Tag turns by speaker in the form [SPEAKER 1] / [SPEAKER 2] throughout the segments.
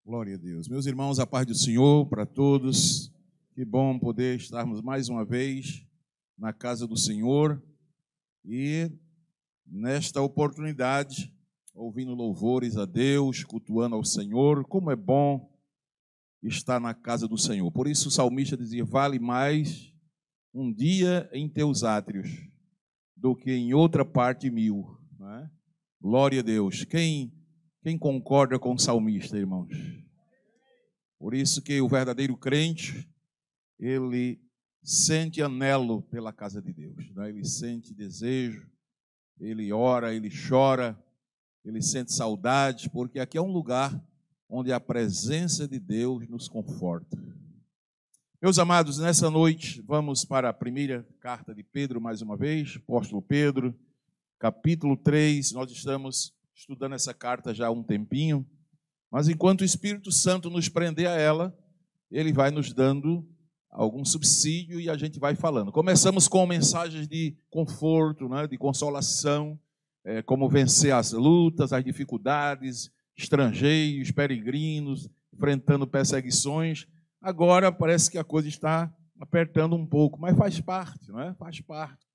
[SPEAKER 1] Glória a Deus. Meus irmãos, a paz do Senhor para todos. Que bom poder estarmos mais uma vez na casa do Senhor e nesta oportunidade, ouvindo louvores a Deus, cultuando ao Senhor. Como é bom estar na casa do Senhor. Por isso o salmista dizia: vale mais um dia em teus átrios do que em outra parte mil. Não é? Glória a Deus. Quem concorda com o salmista, irmãos? Por isso que o verdadeiro crente, ele sente anelo pela casa de Deus, né? Ele sente desejo, ele ora, ele chora, ele sente saudade, porque aqui é um lugar onde a presença de Deus nos conforta. Meus amados, nessa noite vamos para a primeira carta de Pedro, mais uma vez, apóstolo Pedro, capítulo 3, nós estamos estudando essa carta já há um tempinho, mas enquanto o Espírito Santo nos prender a ela, ele vai nos dando algum subsídio e a gente vai falando. Começamos com mensagens de conforto, né, de consolação, como vencer as lutas, as dificuldades, estrangeiros, peregrinos, enfrentando perseguições. Agora parece que a coisa está apertando um pouco, mas faz parte, não é? Faz parte.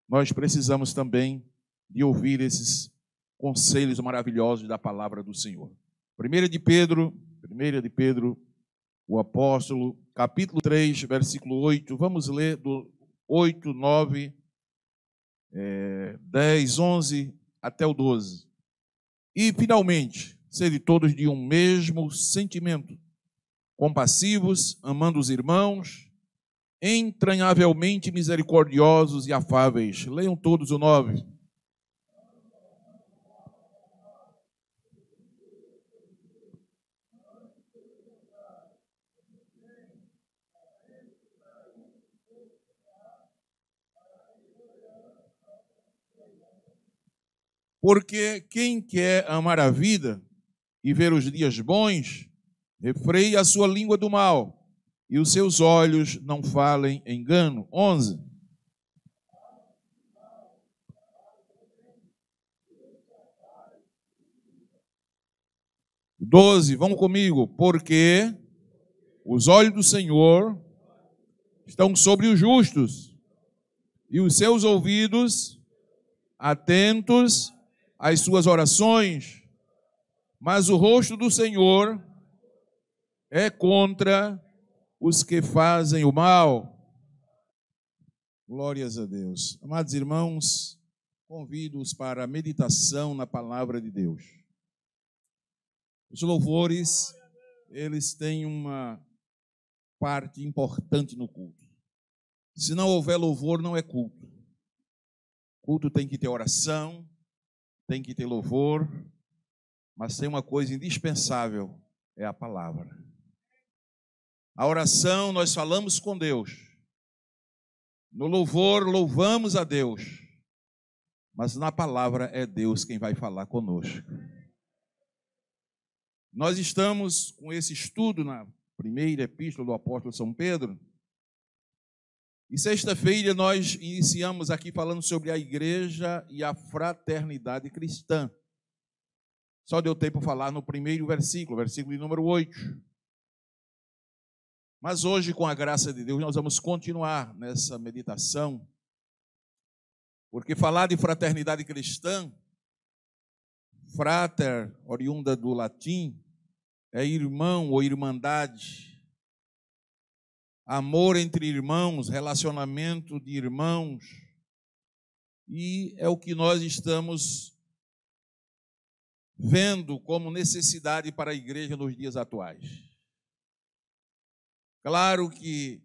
[SPEAKER 1] Nós precisamos também de ouvir esses conselhos maravilhosos da palavra do Senhor. 1 de Pedro, o apóstolo, capítulo 3, versículo 8, vamos ler do 8, 9, 10, 11 até o 12. E, finalmente, sede todos de um mesmo sentimento, compassivos, amando os irmãos, entranhavelmente misericordiosos e afáveis. Leiam todos o 9. Porque quem quer amar a vida e ver os dias bons, refreie a sua língua do mal, e os seus olhos não falem engano. 11. Vamos comigo. Porque os olhos do Senhor estão sobre os justos, e os seus ouvidos atentos às suas orações, mas o rosto do Senhor é contra os que fazem o mal. Glórias a Deus. Amados irmãos, convido-os para a meditação na palavra de Deus. Os louvores, eles têm uma parte importante no culto. Se não houver louvor, não é culto. Culto tem que ter oração, tem que ter louvor, mas tem uma coisa indispensável, é a palavra. A oração, nós falamos com Deus. No louvor, louvamos a Deus. Mas na palavra é Deus quem vai falar conosco. Nós estamos com esse estudo na primeira epístola do apóstolo São Pedro. E sexta-feira nós iniciamos aqui falando sobre a igreja e a fraternidade cristã. Só deu tempo para falar no primeiro versículo de número 8. Mas hoje, com a graça de Deus, nós vamos continuar nessa meditação, porque falar de fraternidade cristã, frater, oriunda do latim, é irmão ou irmandade. Amor entre irmãos, relacionamento de irmãos, e é o que nós estamos vendo como necessidade para a igreja nos dias atuais. Claro que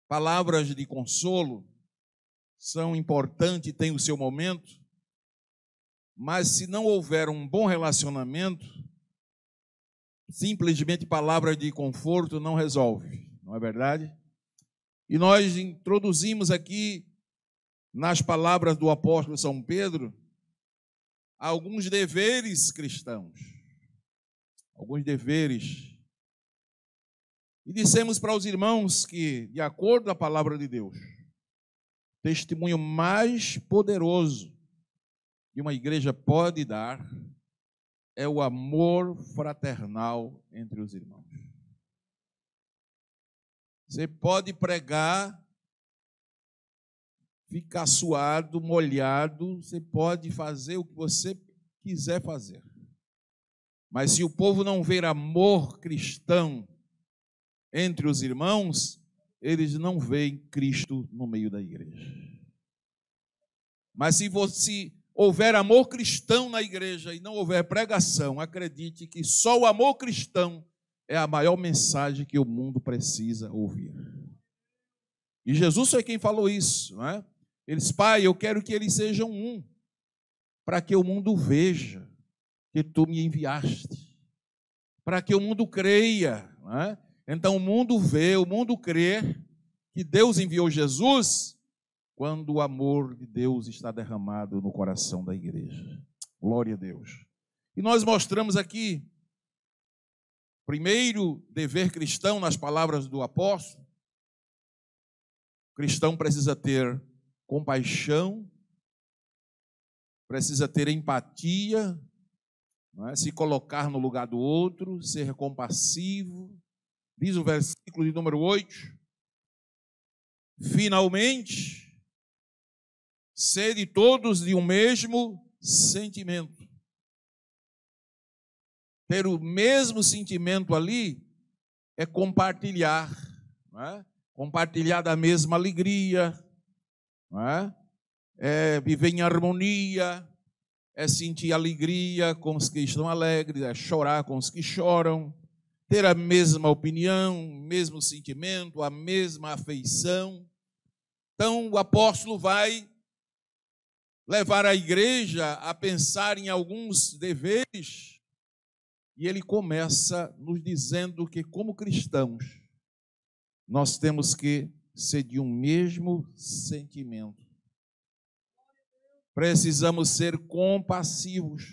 [SPEAKER 1] palavras de consolo são importantes e têm o seu momento, mas se não houver um bom relacionamento, simplesmente palavras de conforto não resolve, não é verdade? E nós introduzimos aqui, nas palavras do apóstolo São Pedro, alguns deveres cristãos. Alguns deveres. E dissemos para os irmãos que, de acordo com a palavra de Deus, o testemunho mais poderoso que uma igreja pode dar é o amor fraternal entre os irmãos. Você pode pregar, ficar suado, molhado, você pode fazer o que você quiser fazer. Mas se o povo não ver amor cristão entre os irmãos, eles não veem Cristo no meio da igreja. Mas se houver amor cristão na igreja e não houver pregação, acredite que só o amor cristão é a maior mensagem que o mundo precisa ouvir. E Jesus foi quem falou isso, não é? Ele disse: Pai, eu quero que eles sejam um, para que o mundo veja que tu me enviaste, para que o mundo creia, não é? Então o mundo vê, o mundo crê que Deus enviou Jesus quando o amor de Deus está derramado no coração da igreja. Glória a Deus. E nós mostramos aqui, primeiro dever cristão, nas palavras do apóstolo: o cristão precisa ter compaixão, precisa ter empatia, não é? Se colocar no lugar do outro, ser compassivo. Diz o versículo de número 8: finalmente, sede todos de um mesmo sentimento. Ter o mesmo sentimento ali é compartilhar, não é? Compartilhar da mesma alegria, não é? É viver em harmonia, é sentir alegria com os que estão alegres, é chorar com os que choram, ter a mesma opinião, o mesmo sentimento, a mesma afeição. Então o apóstolo vai levar a igreja a pensar em alguns deveres, e ele começa nos dizendo que, como cristãos, nós temos que ser de um mesmo sentimento. Precisamos ser compassivos.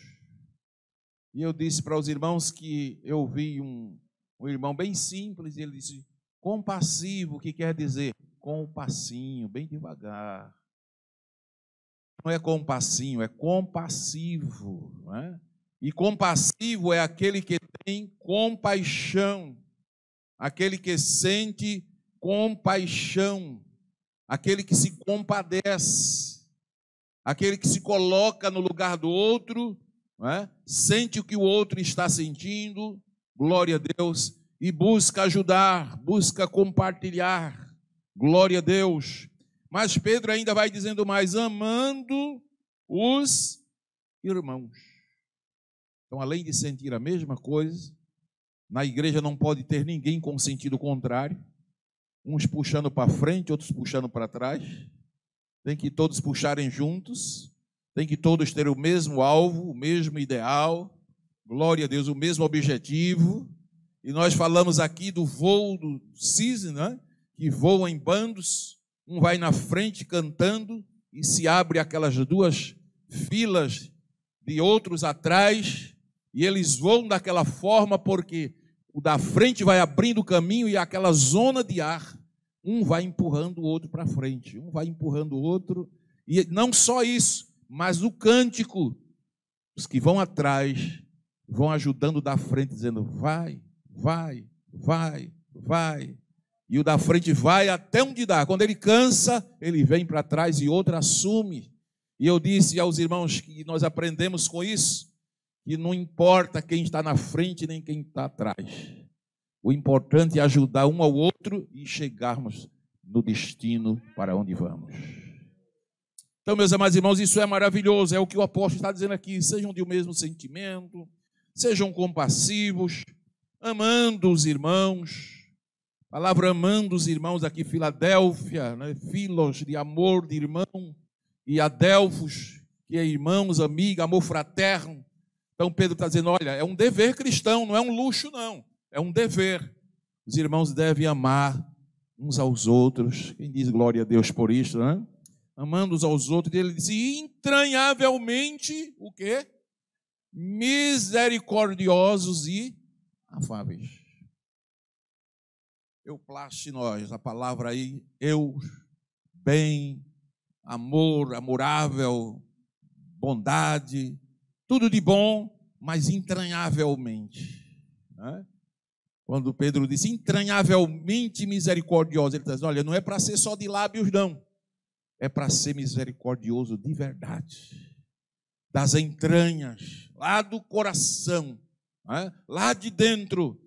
[SPEAKER 1] E eu disse para os irmãos que eu vi um irmão bem simples, e ele disse: compassivo, o que quer dizer? Com o passinho, bem devagar. Não é com passinho, é compassivo, não é? E compassivo é aquele que tem compaixão, aquele que sente compaixão, aquele que se compadece, aquele que se coloca no lugar do outro, não é? Sente o que o outro está sentindo, glória a Deus, e busca ajudar, busca compartilhar, glória a Deus. Mas Pedro ainda vai dizendo mais: amando os irmãos. Então, além de sentir a mesma coisa, na igreja não pode ter ninguém com sentido contrário, uns puxando para frente, outros puxando para trás. Tem que todos puxarem juntos, tem que todos ter o mesmo alvo, o mesmo ideal, glória a Deus, o mesmo objetivo. E nós falamos aqui do voo do cisne, né? Que voa em bandos. Um vai na frente cantando e se abre aquelas duas filas de outros atrás, e eles voam daquela forma porque o da frente vai abrindo o caminho e aquela zona de ar, um vai empurrando o outro para frente, um vai empurrando o outro. E não só isso, mas o cântico, os que vão atrás vão ajudando da frente, dizendo: vai, vai, vai, vai. E o da frente vai até onde dá. Quando ele cansa, ele vem para trás e outro assume. E eu disse aos irmãos que nós aprendemos com isso, que não importa quem está na frente nem quem está atrás. O importante é ajudar um ao outro e chegarmos no destino para onde vamos. Então, meus amados irmãos, isso é maravilhoso. É o que o apóstolo está dizendo aqui. Sejam de um mesmo sentimento, sejam compassivos, amando os irmãos. A palavra amando os irmãos aqui, Filadélfia, né? Filos, de amor, de irmão, e Adelfos, que é irmãos, amiga, amor fraterno. Então Pedro está dizendo: olha, é um dever cristão, não é um luxo não, é um dever. Os irmãos devem amar uns aos outros. Quem diz glória a Deus por isso, né? Amando uns aos outros. Ele diz: entranhavelmente, o quê? Misericordiosos e afáveis. Euplastinós, a palavra aí, bem, amor, amorável, bondade, tudo de bom, mas entranhavelmente. Né? Quando Pedro disse entranhavelmente misericordioso, ele está dizendo, olha, não é para ser só de lábios, não. É para ser misericordioso de verdade. Das entranhas, lá do coração, né? Lá de dentro.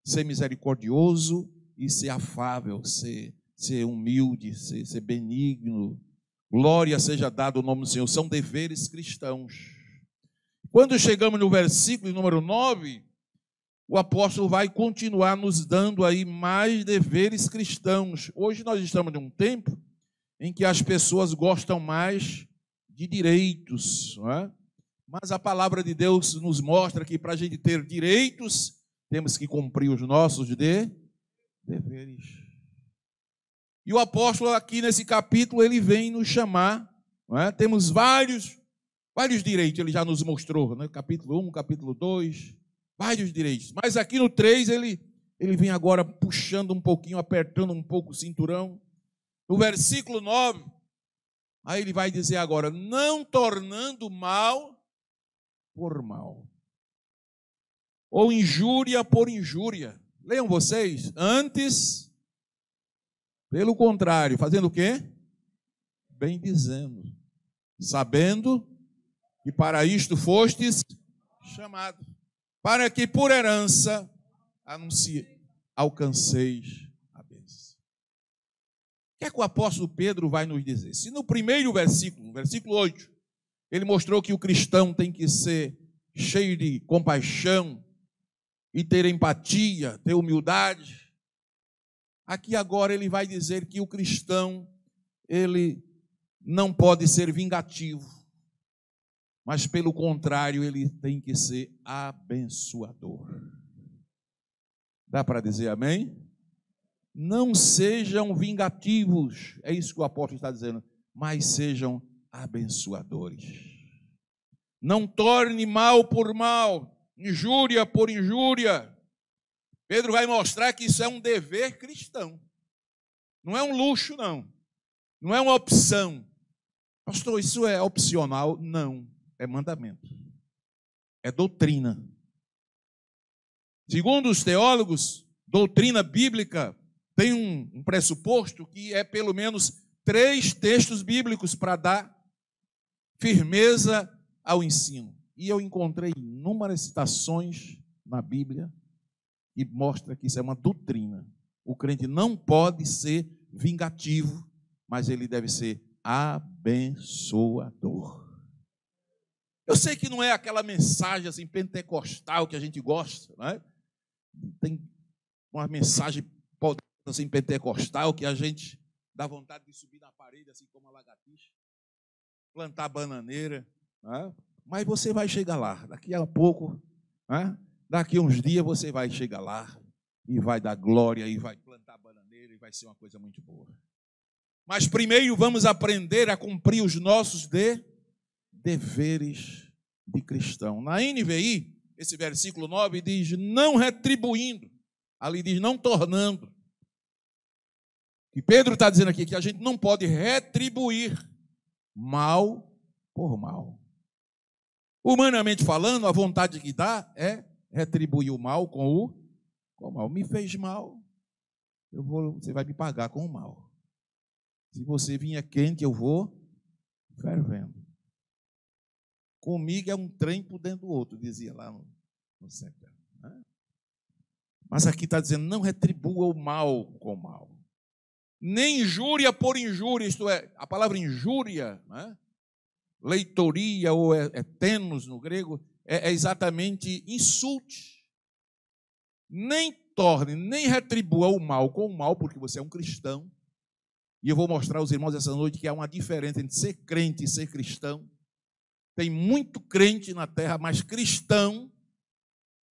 [SPEAKER 1] Ser misericordioso e ser afável, ser humilde, ser benigno. Glória seja dada ao nome do Senhor. São deveres cristãos. Quando chegamos no versículo número 9, o apóstolo vai continuar nos dando aí mais deveres cristãos. Hoje nós estamos num tempo em que as pessoas gostam mais de direitos, não é? Mas a palavra de Deus nos mostra que para a gente ter direitos, temos que cumprir os nossos deveres. E o apóstolo aqui nesse capítulo, ele vem nos chamar, não é? Temos vários direitos, ele já nos mostrou, né? Capítulo 1, capítulo 2, vários direitos. Mas aqui no 3, ele vem agora puxando um pouquinho, apertando um pouco o cinturão. No versículo 9, aí ele vai dizer agora, não tornando mal por mal, ou injúria por injúria. Leiam vocês, antes, pelo contrário, fazendo o quê? Bem dizendo, sabendo que para isto fostes chamado, para que por herança alcanceis a bênção. O que é que o apóstolo Pedro vai nos dizer? Se no primeiro versículo, no versículo 8, ele mostrou que o cristão tem que ser cheio de compaixão e ter empatia, ter humildade. Aqui agora ele vai dizer que o cristão, ele não pode ser vingativo, mas pelo contrário, ele tem que ser abençoador. Dá para dizer amém? Não sejam vingativos, é isso que o apóstolo está dizendo, mas sejam abençoadores. Não torne mal por mal, injúria por injúria. Pedro vai mostrar que isso é um dever cristão. Não é um luxo, não. Não é uma opção. Pastor, isso é opcional? Não, é mandamento. É doutrina. Segundo os teólogos, doutrina bíblica tem um pressuposto que é pelo menos 3 textos bíblicos para dar firmeza ao ensino. E eu encontrei inúmeras citações na Bíblia que mostra que isso é uma doutrina. O crente não pode ser vingativo, mas ele deve ser abençoador. Eu sei que não é aquela mensagem assim pentecostal que a gente gosta, não é? Tem uma mensagem assim pentecostal que a gente dá vontade de subir na parede assim como a lagartixa, plantar bananeira, não é? Mas você vai chegar lá, daqui a pouco, né? Daqui a uns dias você vai chegar lá e vai dar glória e vai plantar bananeira e vai ser uma coisa muito boa. Mas primeiro vamos aprender a cumprir os nossos deveres de cristão. Na NVI, esse versículo 9 diz, não retribuindo, ali diz, não tornando. E Pedro está dizendo aqui que a gente não pode retribuir mal por mal. Humanamente falando, a vontade que dá é retribuir o mal com o mal. Me fez mal, você vai me pagar com o mal. Se você vier quente, eu vou fervendo. Comigo é um trem por dentro do outro, dizia lá no centro. Né? Mas aqui está dizendo, não retribua o mal com o mal. Nem injúria por injúria, isto é, a palavra injúria, né? Leitoria ou tenos no grego, é exatamente insulte. Nem torne, nem retribua o mal com o mal, porque você é um cristão. E eu vou mostrar aos irmãos essa noite que há uma diferença entre ser crente e ser cristão. Tem muito crente na terra, mas cristão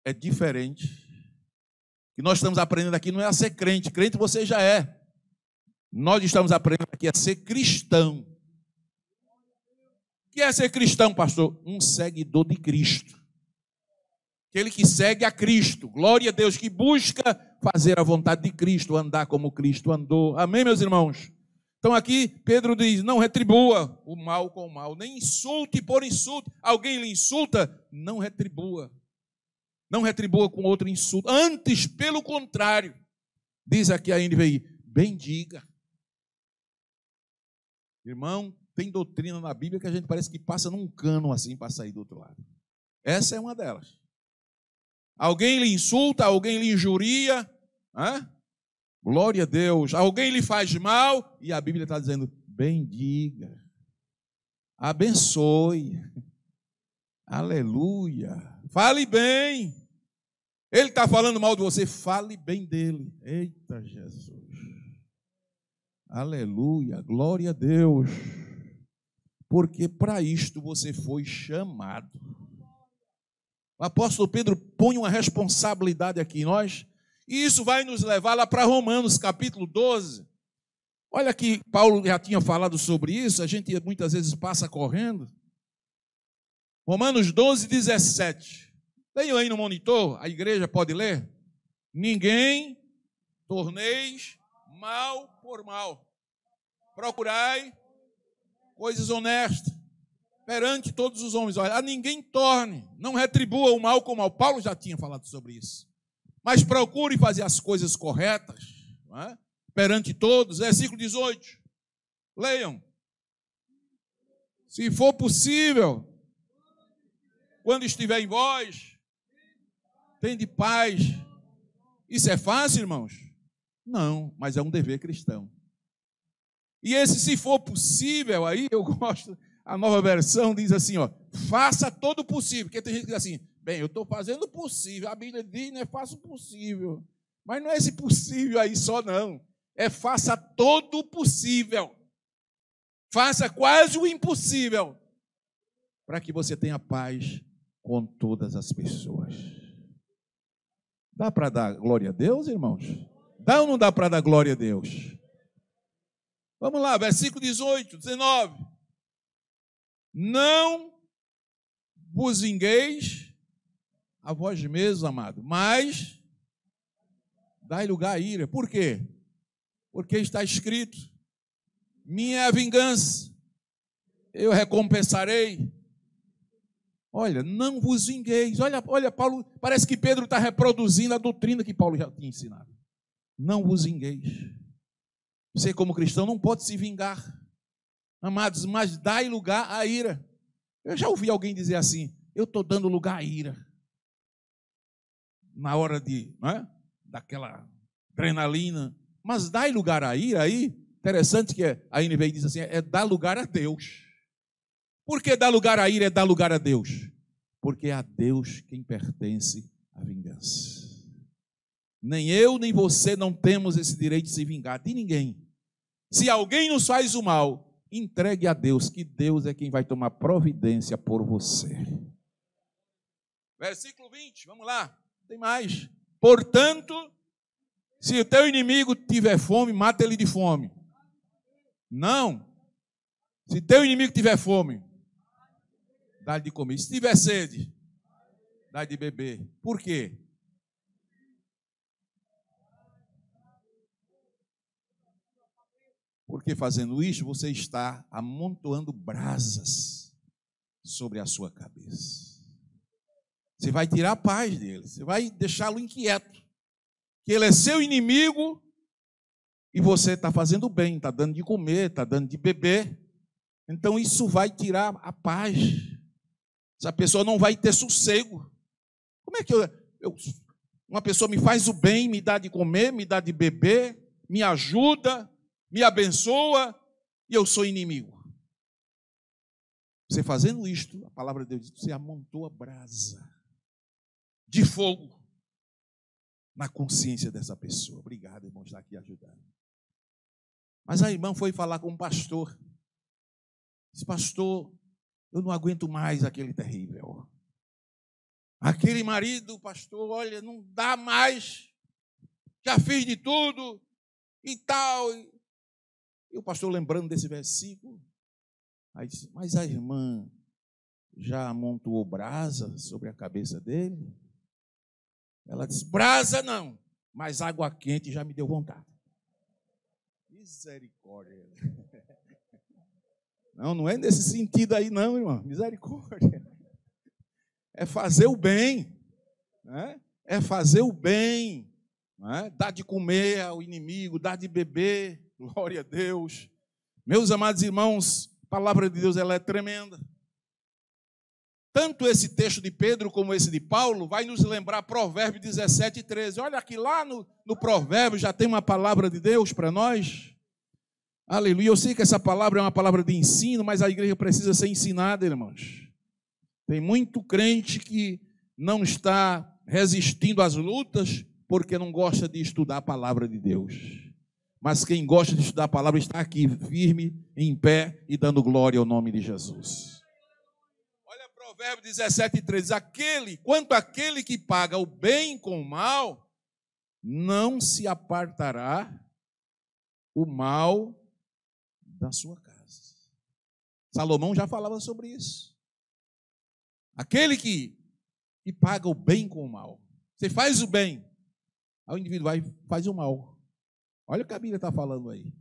[SPEAKER 1] é diferente. O que nós estamos aprendendo aqui não é a ser crente. Crente você já é. Nós estamos aprendendo aqui a ser cristão. O que é ser cristão, pastor? Um seguidor de Cristo. Aquele que segue a Cristo. Glória a Deus, que busca fazer a vontade de Cristo, andar como Cristo andou. Amém, meus irmãos? Então aqui Pedro diz, não retribua o mal com o mal, nem insulte por insulto. Alguém lhe insulta, não retribua. Não retribua com outro insulto. Antes, pelo contrário, diz aqui a NVI, bendiga. Irmão, tem doutrina na Bíblia que a gente parece que passa num cano assim para sair do outro lado. Essa é uma delas. Alguém lhe insulta, alguém lhe injuria, glória a Deus. Alguém lhe faz mal, e a Bíblia está dizendo, bendiga, abençoe, aleluia, fale bem. Ele está falando mal de você, fale bem dele. Eita Jesus, aleluia, glória a Deus, porque para isto você foi chamado. O apóstolo Pedro põe uma responsabilidade aqui em nós, e isso vai nos levar lá para Romanos capítulo 12. Olha que Paulo já tinha falado sobre isso, a gente muitas vezes passa correndo. Romanos 12, 17. Tenho aí no monitor, a igreja pode ler? Ninguém torneis mal por mal. Procurai coisas honestas perante todos os homens. Olha, a ninguém torne, não retribua o mal com o mal. Paulo já tinha falado sobre isso. Mas procure fazer as coisas corretas, perante todos. Versículo 18. Leiam. Se for possível, quando estiver em vós, tende paz. Isso é fácil, irmãos? Não, mas é um dever cristão. E esse, se for possível, aí eu gosto, a nova versão diz assim, faça todo o possível. Porque tem gente que diz assim, bem, eu estou fazendo o possível. A Bíblia diz, não é faça o possível. Mas não é esse possível aí só, não. É faça todo o possível. Faça quase o impossível, para que você tenha paz com todas as pessoas. Dá para dar glória a Deus, irmãos? Dá ou não dá para dar glória a Deus? Vamos lá, versículo 18, 19. Não vos vingueis a vós mesmos, amado, mas dai lugar à ira. Por quê? Porque está escrito, minha é a vingança, eu recompensarei. Olha, não vos vingueis. Olha, Paulo, parece que Pedro está reproduzindo a doutrina que Paulo já tinha ensinado. Não vos vingueis. Você, como cristão, não pode se vingar, amados, mas dai lugar à ira. Eu já ouvi alguém dizer assim, eu estou dando lugar à ira. Na hora daquela adrenalina. Mas dai lugar à ira aí, interessante que a NVI diz assim, é dar lugar a Deus. Por que dar lugar à ira é dar lugar a Deus? Porque é a Deus quem pertence a vingança. Nem eu, nem você não temos esse direito de se vingar de ninguém. Se alguém nos faz o mal, entregue a Deus, que Deus é quem vai tomar providência por você. Versículo 20, vamos lá, tem mais. Portanto, se o teu inimigo tiver fome, mata ele de fome. Não. Se teu inimigo tiver fome, dá-lhe de comer. Se tiver sede, dá-lhe de beber. Por quê? Porque fazendo isso, você está amontoando brasas sobre a sua cabeça. Você vai tirar a paz dele, você vai deixá-lo inquieto. Que ele é seu inimigo e você está fazendo bem, está dando de comer, está dando de beber. Então isso vai tirar a paz. Essa pessoa não vai ter sossego. Como é que uma pessoa me faz o bem, me dá de comer, me dá de beber, me ajuda, me abençoa, e eu sou inimigo? Você fazendo isto, a palavra de Deus diz, você amontou a brasa de fogo na consciência dessa pessoa. Obrigado, irmão, estar aqui ajudando. Mas a irmã foi falar com o pastor. Disse, pastor, eu não aguento mais aquele terrível. Aquele marido, pastor, olha, não dá mais. Já fiz de tudo e tal. E o pastor, lembrando desse versículo, aí disse, mas a irmã já amontoou brasa sobre a cabeça dele? Ela disse, brasa não, mas água quente já me deu vontade. Misericórdia. Não é nesse sentido aí não, irmão. Misericórdia. É fazer o bem. Né? É fazer o bem. Né? Dar de comer ao inimigo, dar de beber. Glória a Deus. Meus amados irmãos, a palavra de Deus ela é tremenda. Tanto esse texto de Pedro como esse de Paulo vai nos lembrar Provérbios 17 e 13. Olha aqui lá no Provérbio já tem uma palavra de Deus para nós. Aleluia. Eu sei que essa palavra é uma palavra de ensino, mas a igreja precisa ser ensinada, irmãos. Tem muito crente que não está resistindo às lutas porque não gosta de estudar a palavra de Deus. Mas quem gosta de estudar a palavra está aqui, firme, em pé e dando glória ao nome de Jesus. Olha Provérbios 17 e 13. Quanto aquele que paga o bem com o mal, não se apartará o mal da sua casa. Salomão já falava sobre isso. Aquele que paga o bem com o mal. Você faz o bem, aí o indivíduo vai e faz o mal. Olha o que a Bíblia está falando aí.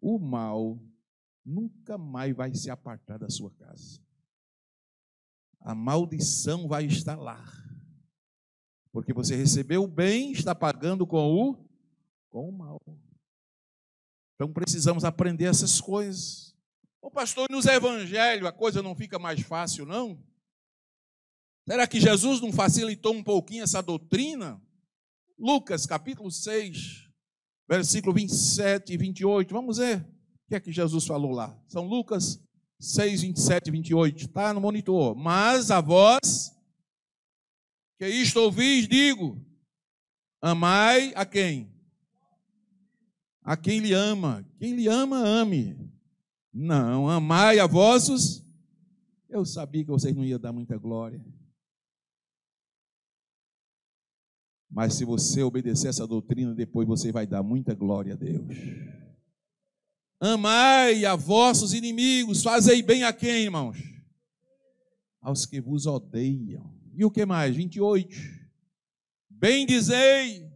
[SPEAKER 1] O mal nunca mais vai se apartar da sua casa. A maldição vai estar lá. Porque você recebeu o bem, está pagando com o mal. Então precisamos aprender essas coisas. Ô pastor, nos evangelhos a coisa não fica mais fácil, não? Será que Jesus não facilitou um pouquinho essa doutrina? Lucas, capítulo 6, versículo 27 e 28. Vamos ver o que é que Jesus falou lá. São Lucas 6, 27 e 28. Está no monitor. Mas a vós, que isto ouvis, digo, amai a quem? A quem lhe ama. Quem lhe ama, ame. Não, amai a vossos. Eu sabia que vocês não iam dar muita glória. Mas se você obedecer essa doutrina, depois você vai dar muita glória a Deus. Amai a vossos inimigos. Fazei bem a quem, irmãos? Aos que vos odeiam. E o que mais? 28. Bendizei.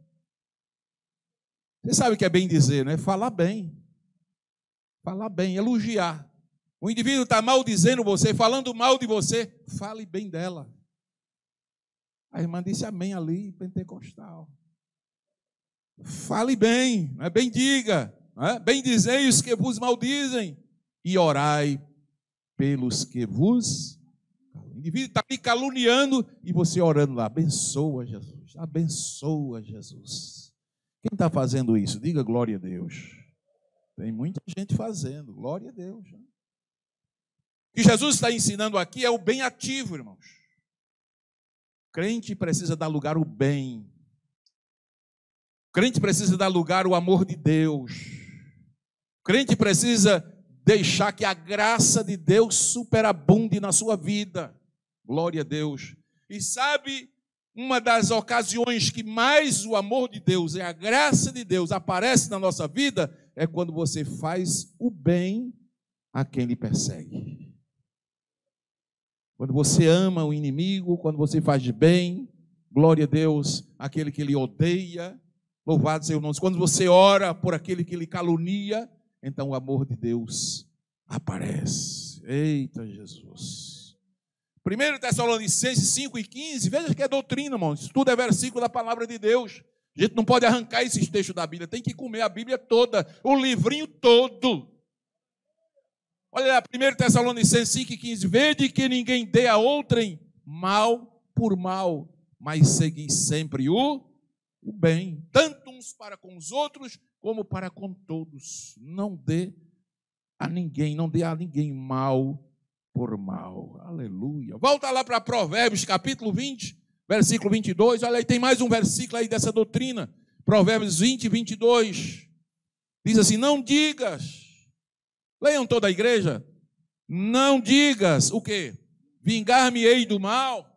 [SPEAKER 1] Você sabe o que é bem dizer, não é? Falar bem. Falar bem, elogiar. O indivíduo está maldizendo você, falando mal de você, fale bem dela. A irmã disse amém ali, pentecostal. Fale bem, não é? Bendiga, não é? Bendizei os que vos maldizem e orai pelos que vos... O indivíduo está me caluniando e você orando lá, abençoa Jesus, abençoa Jesus. Quem está fazendo isso? Diga glória a Deus. Tem muita gente fazendo, glória a Deus. O que Jesus está ensinando aqui é o bem ativo, irmãos. O crente precisa dar lugar ao bem. O crente precisa dar lugar ao amor de Deus. O crente precisa deixar que a graça de Deus superabunde na sua vida. Glória a Deus. E sabe... Uma das ocasiões que mais o amor de Deus e a graça de Deus aparece na nossa vida é quando você faz o bem a quem lhe persegue. Quando você ama o inimigo, quando você faz bem, glória a Deus, aquele que lhe odeia, louvado seja o nome. Quando você ora por aquele que lhe calunia, então o amor de Deus aparece. Eita Jesus! 1 Tessalonicenses 5 e 15, veja que é doutrina, irmão. Isso tudo é versículo da palavra de Deus. A gente não pode arrancar esses textos da Bíblia, tem que comer a Bíblia toda, o livrinho todo. Olha lá, 1 Tessalonicenses 5 e 15, vede que ninguém dê a outrem mal por mal, mas segui sempre o bem, tanto uns para com os outros, como para com todos. Não dê a ninguém mal por mal. Aleluia. Volta lá para Provérbios, capítulo 20, versículo 22. Olha aí, tem mais um versículo aí dessa doutrina. Provérbios 20 e 22. Diz assim, não digas. Leiam toda a igreja. Não digas o quê? Vingar-me-ei do mal.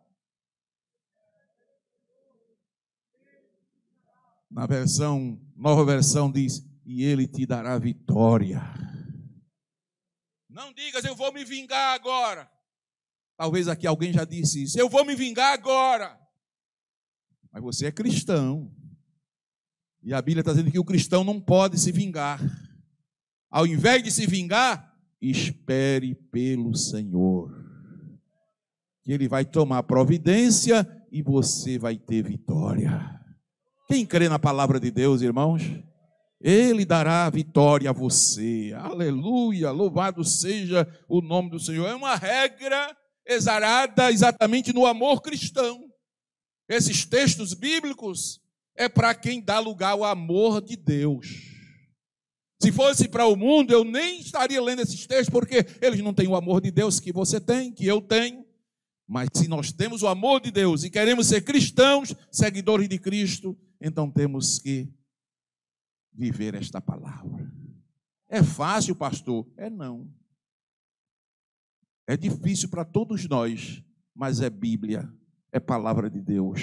[SPEAKER 1] Na nova versão diz, e ele te dará vitória. Não digas, eu vou me vingar agora. Talvez aqui alguém já disse isso. Eu vou me vingar agora. Mas você é cristão. E a Bíblia está dizendo que o cristão não pode se vingar. Ao invés de se vingar, espere pelo Senhor. Que Ele vai tomar providência e você vai ter vitória. Quem crê na palavra de Deus, irmãos? Ele dará vitória a você. Aleluia, louvado seja o nome do Senhor. É uma regra exarada exatamente no amor cristão. Esses textos bíblicos é para quem dá lugar ao amor de Deus. Se fosse para o mundo, eu nem estaria lendo esses textos, porque eles não têm o amor de Deus que você tem, que eu tenho. Mas se nós temos o amor de Deus e queremos ser cristãos, seguidores de Cristo, então temos que viver esta palavra. É fácil, pastor? É não. É difícil para todos nós, mas é Bíblia, é palavra de Deus.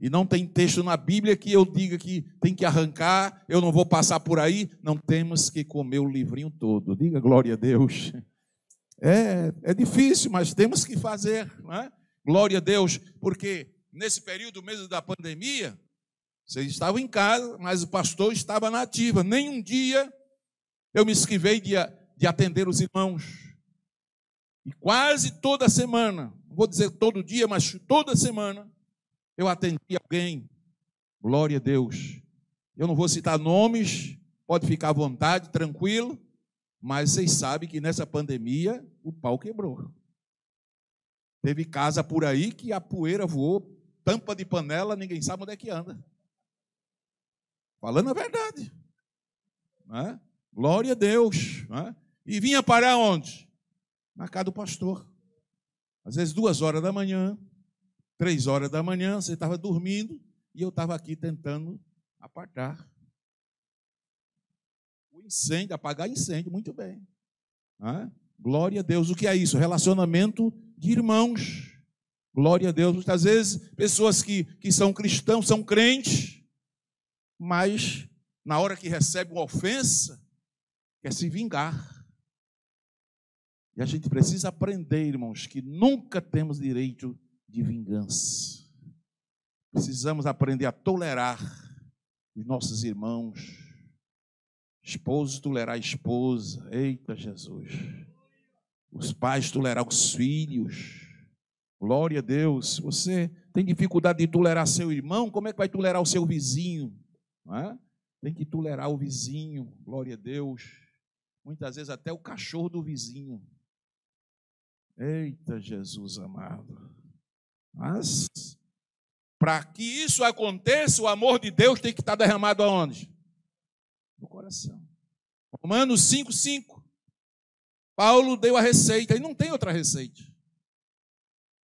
[SPEAKER 1] E não tem texto na Bíblia que eu diga que tem que arrancar, eu não vou passar por aí. Não, temos que comer o livrinho todo. Diga glória a Deus. É difícil, mas temos que fazer, não é? Glória a Deus, porque nesse período mesmo da pandemia, vocês estavam em casa, mas o pastor estava na ativa. Nem um dia eu me esquivei de atender os irmãos. E quase toda semana, não vou dizer todo dia, mas toda semana, eu atendi alguém. Glória a Deus. Eu não vou citar nomes, pode ficar à vontade, tranquilo, mas vocês sabem que nessa pandemia o pau quebrou. Teve casa por aí que a poeira voou, tampa de panela, ninguém sabe onde é que anda. Falando a verdade. Né? Glória a Deus. Né? E vinha parar onde? Na casa do pastor. Às vezes 2 horas da manhã, 3 horas da manhã, você estava dormindo e eu estava aqui tentando apartar o incêndio, apagar incêndio, muito bem. Né? Glória a Deus. O que é isso? Relacionamento de irmãos. Glória a Deus. Muitas vezes, pessoas que são cristãos, são crentes, mas na hora que recebe uma ofensa, quer se vingar. E a gente precisa aprender, irmãos, que nunca temos direito de vingança. Precisamos aprender a tolerar os nossos irmãos. Esposo tolerar a esposa. Eita Jesus. Os pais tolerar os filhos. Glória a Deus. Se você tem dificuldade de tolerar seu irmão, como é que vai tolerar o seu vizinho? Não é? Tem que tolerar o vizinho. Glória a Deus. Muitas vezes até o cachorro do vizinho. Eita Jesus amado. Mas, para que isso aconteça, o amor de Deus tem que estar derramado aonde? No coração. Romanos 5:5. Paulo deu a receita, e não tem outra receita.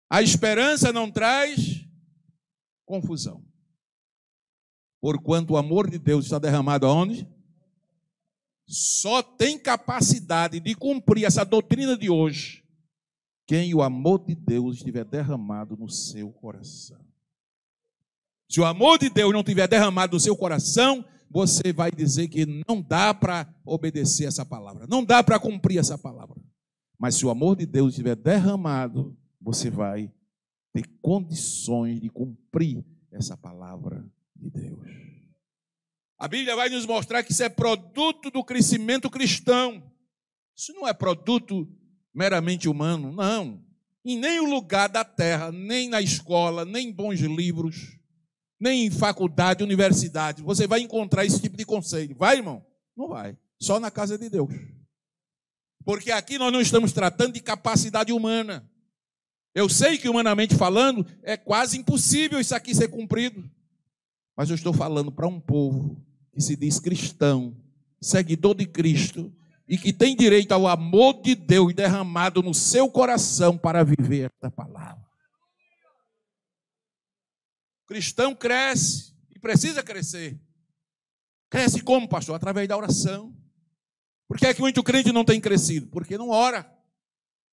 [SPEAKER 1] A esperança não traz confusão. Porquanto o amor de Deus está derramado aonde? Só tem capacidade de cumprir essa doutrina de hoje quem o amor de Deus estiver derramado no seu coração. Se o amor de Deus não estiver derramado no seu coração, você vai dizer que não dá para obedecer essa palavra, não dá para cumprir essa palavra. Mas se o amor de Deus estiver derramado, você vai ter condições de cumprir essa palavra de Deus. A Bíblia vai nos mostrar que isso é produto do crescimento cristão. Isso não é produto meramente humano, não. Em nenhum lugar da terra, nem na escola, nem em bons livros, nem em faculdade, universidade, você vai encontrar esse tipo de conselho. Vai, irmão? Não vai. Só na casa de Deus. Porque aqui nós não estamos tratando de capacidade humana. Eu sei que, humanamente falando, é quase impossível isso aqui ser cumprido. Mas eu estou falando para um povo que se diz cristão, seguidor de Cristo, e que tem direito ao amor de Deus derramado no seu coração para viver esta palavra. O cristão cresce e precisa crescer. Cresce como, pastor? Através da oração. Por que é que muito crente não tem crescido? Porque não ora.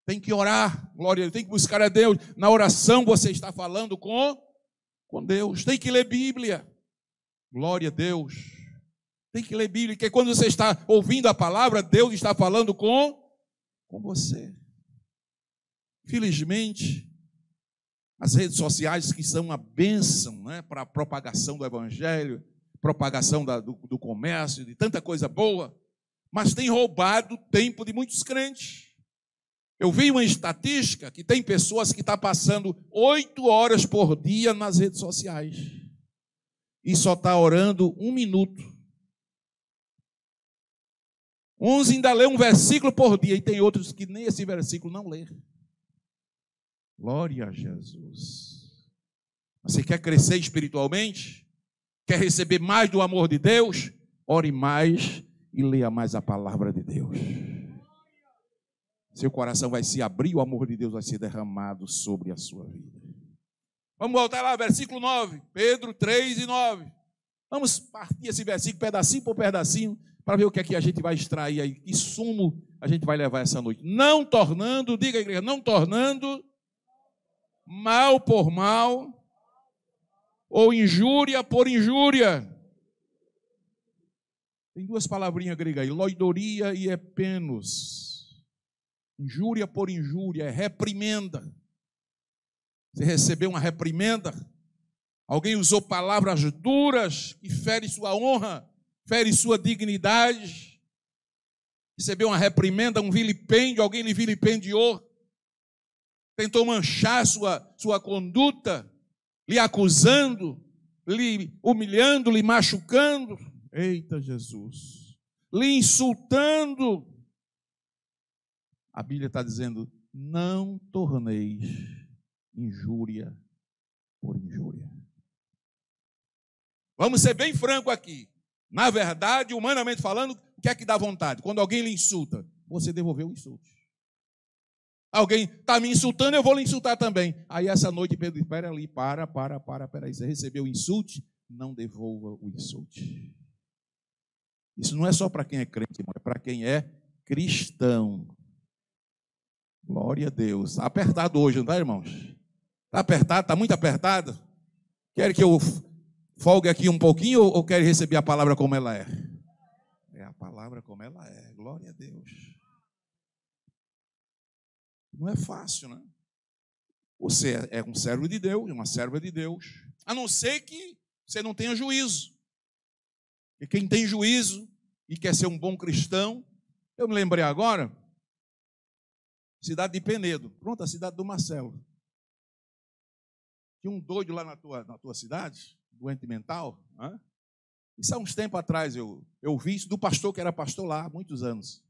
[SPEAKER 1] Tem que orar, glória a Deus, tem que buscar a Deus. Na oração você está falando com Deus. Tem que ler Bíblia. Glória a Deus. Tem que ler Bíblia, porque quando você está ouvindo a palavra, Deus está falando com você. Felizmente, as redes sociais, que são uma bênção, né, para a propagação do Evangelho, propagação do comércio, de tanta coisa boa, mas tem roubado o tempo de muitos crentes. Eu vi uma estatística que tem pessoas que estão passando 8 horas por dia nas redes sociais e só está orando 1 minuto. Uns ainda lê um versículo por dia e tem outros que nem esse versículo não lê. Glória a Jesus. Você quer crescer espiritualmente? Quer receber mais do amor de Deus? Ore mais e leia mais a palavra de Deus. Seu coração vai se abrir, o amor de Deus vai ser derramado sobre a sua vida. Vamos voltar lá, versículo 9. Pedro 3 e 9. Vamos partir esse versículo pedacinho por pedacinho, para ver o que é que a gente vai extrair aí. Que sumo a gente vai levar essa noite. Não tornando, diga a igreja, não tornando mal por mal, ou injúria por injúria. Tem 2 palavrinhas gregas aí, loidoria e epenos. Injúria por injúria, é reprimenda. Você recebeu uma reprimenda, alguém usou palavras duras que ferem sua honra, ferem sua dignidade. Recebeu uma reprimenda, um vilipêndio, alguém lhe vilipendiou, tentou manchar sua conduta, lhe acusando, lhe humilhando, lhe machucando. Eita Jesus! Lhe insultando. A Bíblia está dizendo, não torneis injúria por injúria. Vamos ser bem franco aqui. Na verdade, humanamente falando, o que é que dá vontade? Quando alguém lhe insulta, você devolveu o insulto. Alguém está me insultando, eu vou lhe insultar também. Aí essa noite Pedro diz, espera ali, peraí. Você recebeu o insulto? Não devolva o insulto. Isso não é só para quem é crente, irmão, é para quem é cristão. Glória a Deus. Está apertado hoje, não está, irmãos? Está apertado? Está muito apertado? Quer que eu folgue aqui um pouquinho ou quer receber a palavra como ela é? É a palavra como ela é. Glória a Deus. Não é fácil, né? Você é um servo de Deus, uma serva de Deus. A não ser que você não tenha juízo. E quem tem juízo e quer ser um bom cristão, eu me lembrei agora, cidade de Penedo, pronto, a cidade do Marcelo. Tinha um doido lá na tua cidade, doente mental. Né? Isso há uns tempos atrás eu vi isso do pastor que era pastor lá há muitos anos.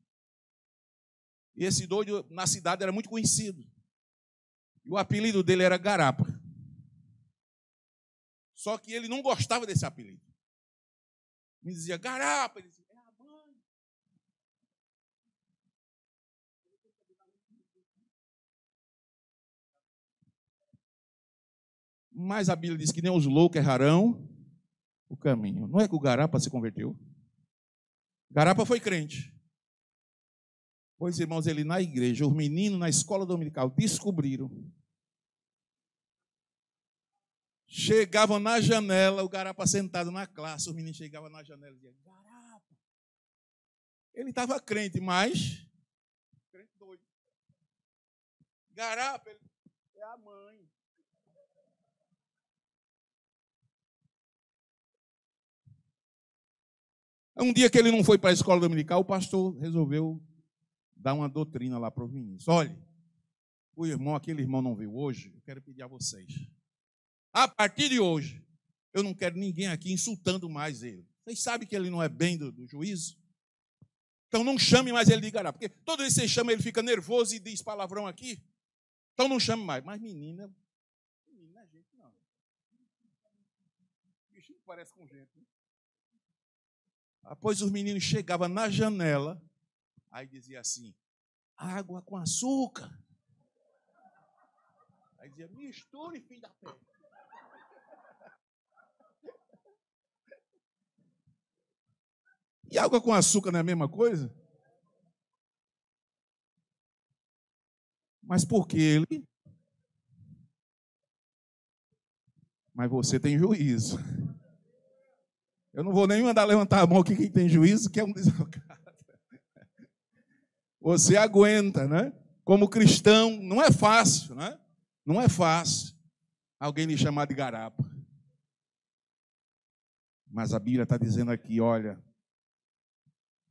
[SPEAKER 1] E esse doido na cidade era muito conhecido. E o apelido dele era Garapa. Só que ele não gostava desse apelido. Me dizia, Garapa, ele dizia, é a mãe. Mas a Bíblia diz que nem os loucos errarão o caminho. Não é que o Garapa se converteu? Garapa foi crente. Pois, irmãos, ele na igreja, os meninos na escola dominical descobriram. Chegavam na janela, o Garapa sentado na classe, os meninos chegavam na janela e diziam, Garapa. Ele estava crente, mas crente doido. Garapa, ele é a mãe. Um dia que ele não foi para a escola dominical, o pastor resolveu dar uma doutrina lá para os meninos. Olha, aquele irmão não veio hoje, eu quero pedir a vocês. A partir de hoje, eu não quero ninguém aqui insultando mais ele. Vocês sabem que ele não é bem do juízo? Então não chame mais ele de Garapa. Porque toda vez que você chama, ele fica nervoso e diz palavrão aqui. Então não chame mais. Mas menina não é gente não. O bichinho parece com gente. Né? Após os meninos chegavam na janela, aí dizia assim, água com açúcar. Aí dizia, misture, filho da pé. E água com açúcar não é a mesma coisa? Mas por que ele? Mas você tem juízo. Eu não vou nem mandar levantar a mão aqui quem tem juízo, que é um desalcado. Você aguenta, né? Como cristão, não é fácil, né? Não é fácil alguém lhe chamar de Garapa. Mas a Bíblia está dizendo aqui, olha,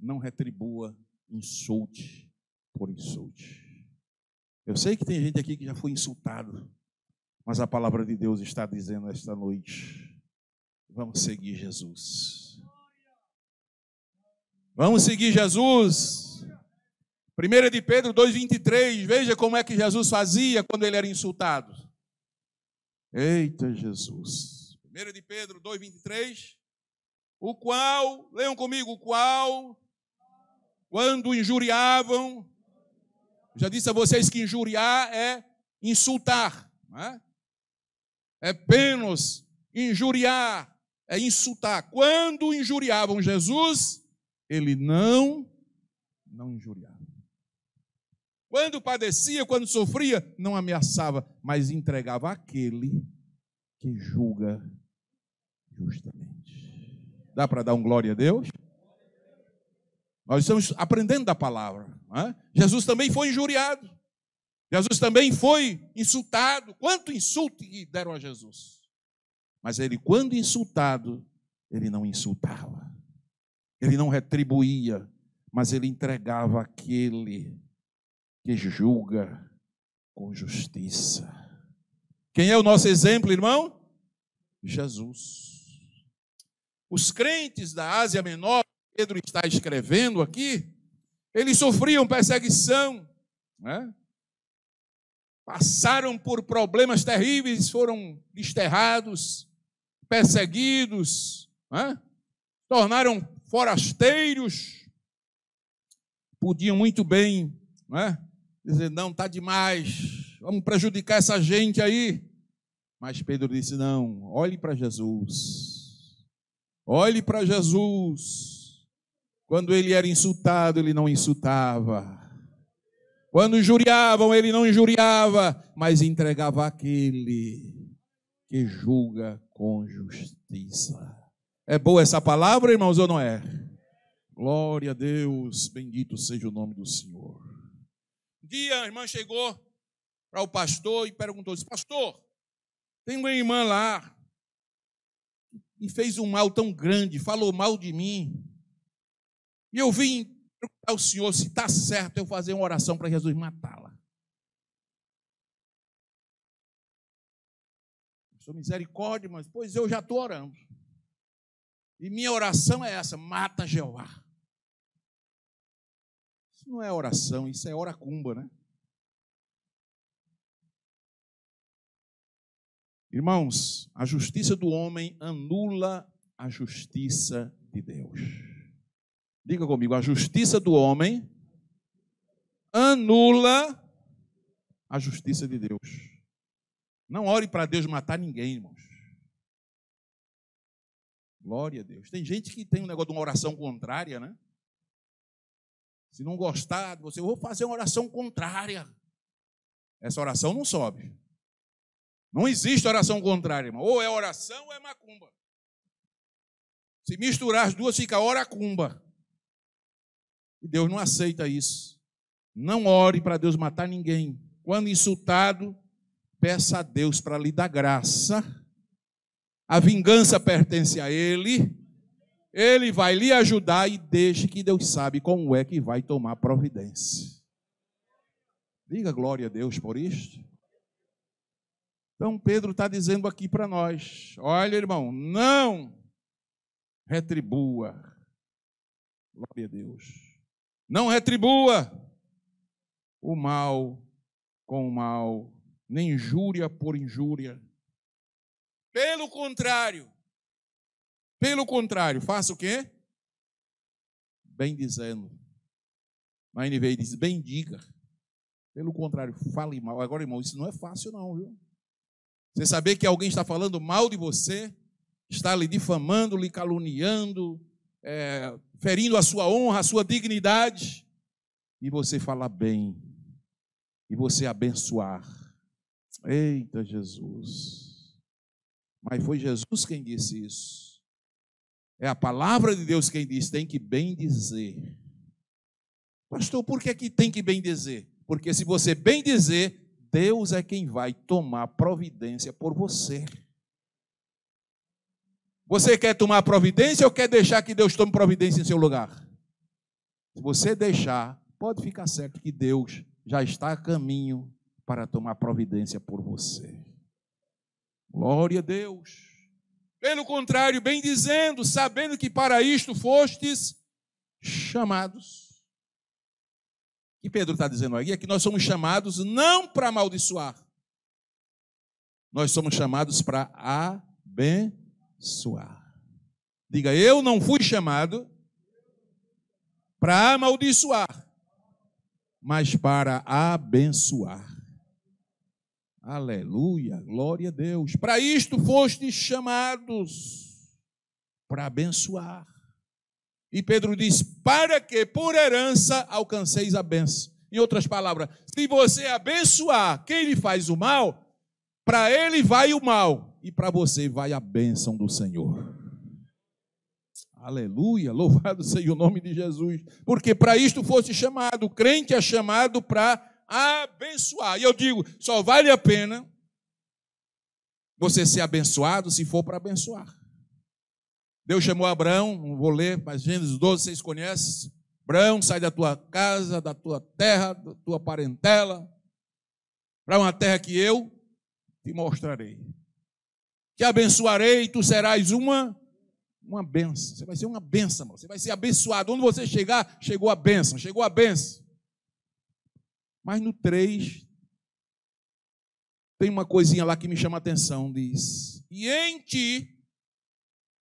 [SPEAKER 1] não retribua insulte por insulte. Eu sei que tem gente aqui que já foi insultado, mas a palavra de Deus está dizendo esta noite, vamos seguir Jesus. Vamos seguir Jesus. 1 de Pedro 2,23, veja como é que Jesus fazia quando ele era insultado. Eita Jesus. 1 de Pedro 2,23, o qual, leiam comigo, o qual, quando injuriavam, já disse a vocês que injuriar é insultar, não é? É penos, injuriar, é insultar. Quando injuriavam Jesus, ele não injuriava. Quando padecia, quando sofria, não ameaçava, mas entregava àquele que julga justamente. Dá para dar um glória a Deus? Nós estamos aprendendo da palavra. Não é? Jesus também foi injuriado. Jesus também foi insultado. Quanto insulto que deram a Jesus. Mas ele, quando insultado, ele não insultava. Ele não retribuía, mas ele entregava àquele que julga com justiça. Quem é o nosso exemplo, irmão? Jesus. Os crentes da Ásia Menor, Pedro está escrevendo aqui, eles sofriam perseguição, né? Passaram por problemas terríveis, foram desterrados, perseguidos, né? Tornaram forasteiros, podiam muito bem, né? Dizer, não, está demais, vamos prejudicar essa gente aí. Mas Pedro disse, não, olhe para Jesus. Olhe para Jesus. Quando ele era insultado, ele não insultava. Quando injuriavam, ele não injuriava, mas entregava àquele que julga com justiça. É boa essa palavra, irmãos, ou não é? Glória a Deus, bendito seja o nome do Senhor. Um dia a irmã chegou para o pastor e perguntou, disse, pastor, tem uma irmã lá e fez um mal tão grande, falou mal de mim. E eu vim perguntar ao Senhor se está certo eu fazer uma oração para Jesus matá-la. Sou misericórdia, mas pois eu já estou orando. E minha oração é essa, mata Jeová. Isso não é oração, isso é oracumba, né? Irmãos, a justiça do homem anula a justiça de Deus. Diga comigo, a justiça do homem anula a justiça de Deus. Não ore para Deus matar ninguém, irmãos. Glória a Deus. Tem gente que tem um negócio de uma oração contrária, né? Se não gostar de você, eu vou fazer uma oração contrária. Essa oração não sobe. Não existe oração contrária, irmão. Ou é oração ou é macumba. Se misturar as duas, fica oracumba. E Deus não aceita isso. Não ore para Deus matar ninguém. Quando insultado, peça a Deus para lhe dar graça. A vingança pertence a Ele. Ele vai lhe ajudar e deixe que Deus sabe como é que vai tomar providência. Diga glória a Deus por isto. Então Pedro está dizendo aqui para nós, olha irmão, não retribua. Glória a Deus. Não retribua o mal com o mal, nem injúria por injúria. Pelo contrário, faça o quê? Bem dizendo. Na NVI diz, bendiga. Pelo contrário, fale mal. Agora, irmão, isso não é fácil não, viu? Você saber que alguém está falando mal de você, está lhe difamando, lhe caluniando, ferindo a sua honra, a sua dignidade, e você falar bem, e você abençoar. Eita Jesus! Mas foi Jesus quem disse isso. É a palavra de Deus quem diz, tem que bem dizer. Pastor, por que tem que bem dizer? Porque se você bem dizer, Deus é quem vai tomar providência por você. Você quer tomar providência ou quer deixar que Deus tome providência em seu lugar? Se você deixar, pode ficar certo que Deus já está a caminho para tomar providência por você. Glória a Deus. Pelo contrário, bem dizendo, sabendo que para isto fostes chamados. O que Pedro está dizendo aqui é que nós somos chamados não para amaldiçoar. Nós somos chamados para abençoar. Diga, eu não fui chamado para amaldiçoar, mas para abençoar. Aleluia, glória a Deus. Para isto fostes chamados, para abençoar. E Pedro diz, para que por herança alcanceis a bênção. Em outras palavras, se você abençoar quem lhe faz o mal, para ele vai o mal e para você vai a bênção do Senhor. Aleluia, louvado seja o nome de Jesus. Porque para isto fosse chamado, o crente é chamado para abençoar. E eu digo, só vale a pena você ser abençoado se for para abençoar. Deus chamou Abraão, não vou ler, mas Gênesis 12, vocês conhecem. Abraão, sai da tua casa, da tua terra, da tua parentela, para uma terra que eu te mostrarei. Te abençoarei e tu serás uma bênção. Você vai ser uma bênção, você vai ser abençoado. Onde você chegar, chegou a bênção, chegou a bênção. Mas no 3, tem uma coisinha lá que me chama a atenção, diz, e em ti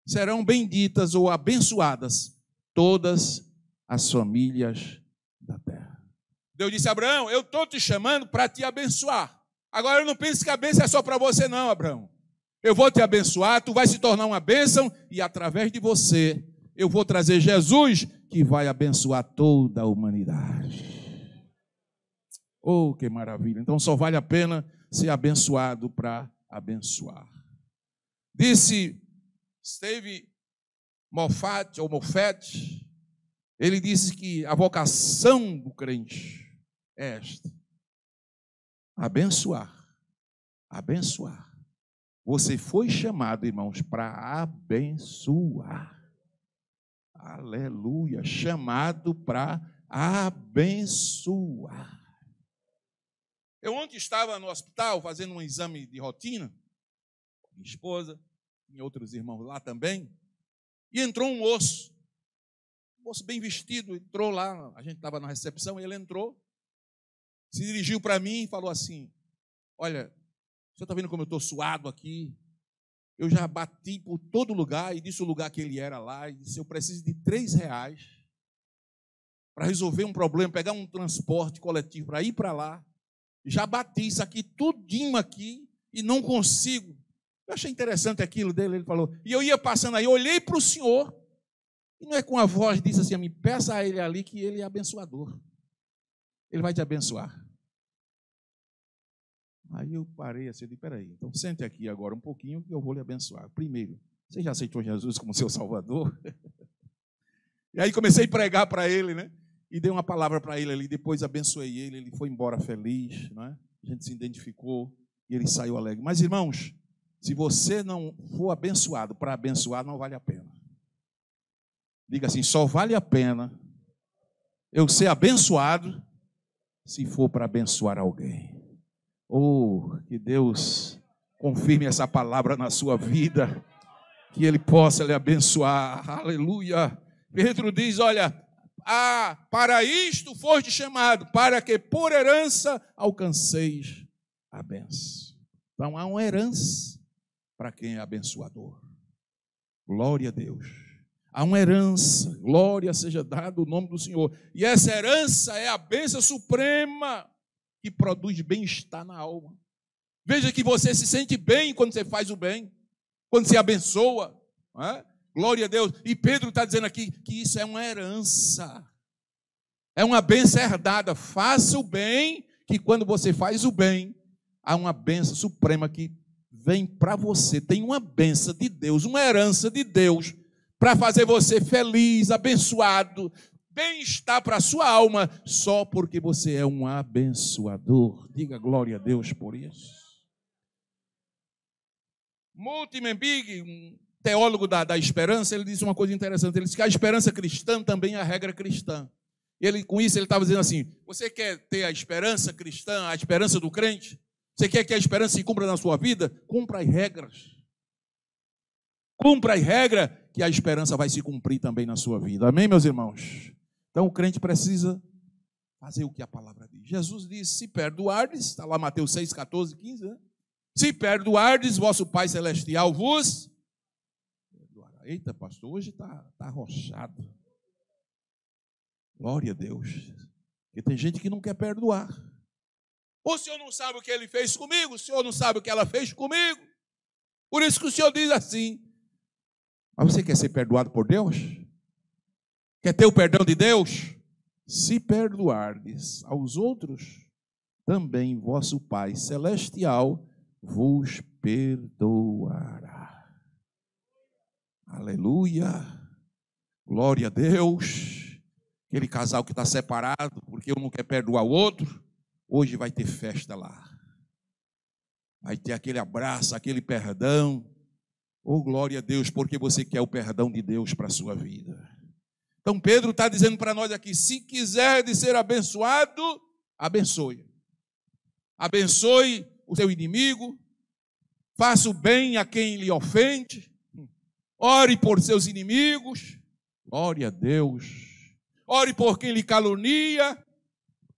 [SPEAKER 1] serão benditas ou abençoadas todas as famílias da terra. Deus disse a Abraão, eu estou te chamando para te abençoar. Agora eu não pense que a bênção é só para você não, Abraão. Eu vou te abençoar, tu vai se tornar uma bênção e através de você eu vou trazer Jesus que vai abençoar toda a humanidade. Oh, que maravilha. Então só vale a pena ser abençoado para abençoar. Disse Steve Moffat, ele disse que a vocação do crente é esta: abençoar. Abençoar. Você foi chamado, irmãos, para abençoar. Aleluia. Chamado para abençoar. Eu ontem estava no hospital fazendo um exame de rotina, minha esposa, e outros irmãos lá também, e entrou um moço bem vestido, entrou lá, a gente estava na recepção, e ele entrou, se dirigiu para mim e falou assim, olha, você está vendo como eu estou suado aqui? Eu já bati por todo lugar, e disse o lugar que ele era lá, e disse, eu preciso de R$3 para resolver um problema, pegar um transporte coletivo para ir para lá. Já bati isso aqui, tudinho aqui, e não consigo. Eu achei interessante aquilo dele, ele falou, e eu ia passando aí, eu olhei para o senhor, e não é com a voz, disse assim a mim, peça a ele ali que ele é abençoador. Ele vai te abençoar. Aí eu parei assim, eu disse, peraí, então sente aqui agora um pouquinho que eu vou lhe abençoar. Primeiro, você já aceitou Jesus como seu Salvador? E aí comecei a pregar para ele, né? E dei uma palavra para ele ali, depois abençoei ele, ele foi embora feliz, né? A gente se identificou e ele saiu alegre. Mas, irmãos, se você não for abençoado para abençoar, não vale a pena. Diga assim, só vale a pena eu ser abençoado se for para abençoar alguém. Oh, que Deus confirme essa palavra na sua vida, que Ele possa lhe abençoar. Aleluia. Pedro diz, olha, para isto foste chamado, para que por herança alcanceis a bênção. Então há uma herança para quem é abençoador. Glória a Deus. Há uma herança, glória seja dada o nome do Senhor. E essa herança é a bênção suprema que produz bem-estar na alma. Veja que você se sente bem quando você faz o bem, quando se abençoa, não é? Glória a Deus. E Pedro está dizendo aqui que isso é uma herança. É uma bênção herdada. Faça o bem, que quando você faz o bem, há uma bênção suprema que vem para você. Tem uma bênção de Deus, uma herança de Deus, para fazer você feliz, abençoado, bem-estar para a sua alma, só porque você é um abençoador. Diga glória a Deus por isso. Multimembig, teólogo da esperança, ele disse uma coisa interessante. Ele disse que a esperança cristã também é a regra cristã. Com isso, ele estava dizendo assim: você quer ter a esperança cristã, a esperança do crente? Você quer que a esperança se cumpra na sua vida? Cumpra as regras. Cumpra as regras, que a esperança vai se cumprir também na sua vida. Amém, meus irmãos? Então, o crente precisa fazer o que a palavra diz. Jesus disse: se perdoardes, está lá Mateus 6, 14, 15, né? Se perdoardes, vosso Pai Celestial vos perdoará. Eita, pastor, hoje está arrochado. Glória a Deus. Porque tem gente que não quer perdoar. O senhor não sabe o que ele fez comigo, o senhor não sabe o que ela fez comigo. Por isso que o senhor diz assim. Mas você quer ser perdoado por Deus? Quer ter o perdão de Deus? Se perdoardes aos outros, também vosso Pai Celestial vos perdoará. Aleluia. Glória a Deus. Aquele casal que está separado porque um não quer perdoar o outro, hoje vai ter festa lá. Vai ter aquele abraço, aquele perdão. Oh, glória a Deus, porque você quer o perdão de Deus para a sua vida. Então Pedro está dizendo para nós aqui: se quiser de ser abençoado, abençoe. Abençoe o seu inimigo, faça o bem a quem lhe ofende, ore por seus inimigos, glória a Deus. Ore por quem lhe calunia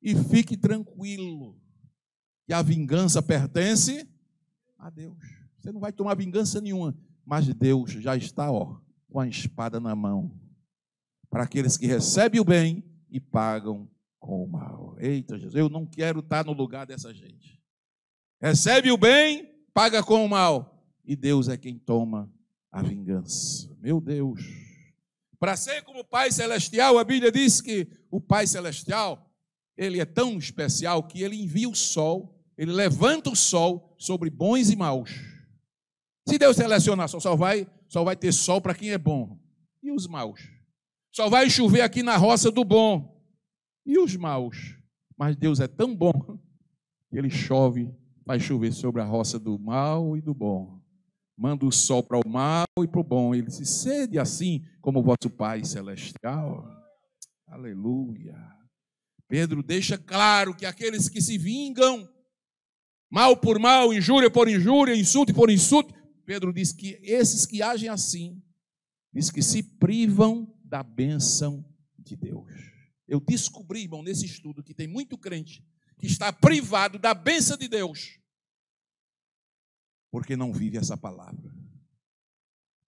[SPEAKER 1] e fique tranquilo, que a vingança pertence a Deus. Você não vai tomar vingança nenhuma, mas Deus já está, com a espada na mão, para aqueles que recebem o bem e pagam com o mal. Eita, Jesus, eu não quero estar no lugar dessa gente. Recebe o bem, paga com o mal, e Deus é quem toma a vingança. Meu Deus. Para ser como o Pai Celestial, a Bíblia diz que o Pai Celestial, ele é tão especial que ele envia o sol, ele levanta o sol sobre bons e maus. Se Deus selecionar, só vai ter sol para quem é bom. E os maus? Só vai chover aqui na roça do bom. E os maus? Mas Deus é tão bom que ele vai chover sobre a roça do mal e do bom. Manda o sol para o mal e para o bom. Ele se sede assim como o vosso Pai Celestial. Aleluia. Pedro deixa claro que aqueles que se vingam, mal por mal, injúria por injúria, insulto por insulto, Pedro diz que esses que agem assim, diz que se privam da bênção de Deus. Eu descobri, irmão, nesse estudo, que tem muito crente que está privado da bênção de Deus, porque não vive essa palavra,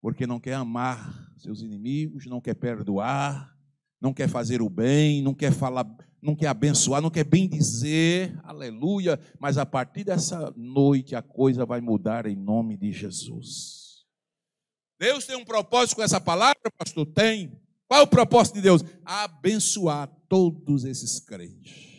[SPEAKER 1] porque não quer amar seus inimigos, não quer perdoar, não quer fazer o bem, não quer falar, não quer abençoar, não quer bem dizer, aleluia, mas a partir dessa noite a coisa vai mudar em nome de Jesus. Deus tem um propósito com essa palavra, pastor? Tem. Qual é o propósito de Deus? Abençoar todos esses crentes.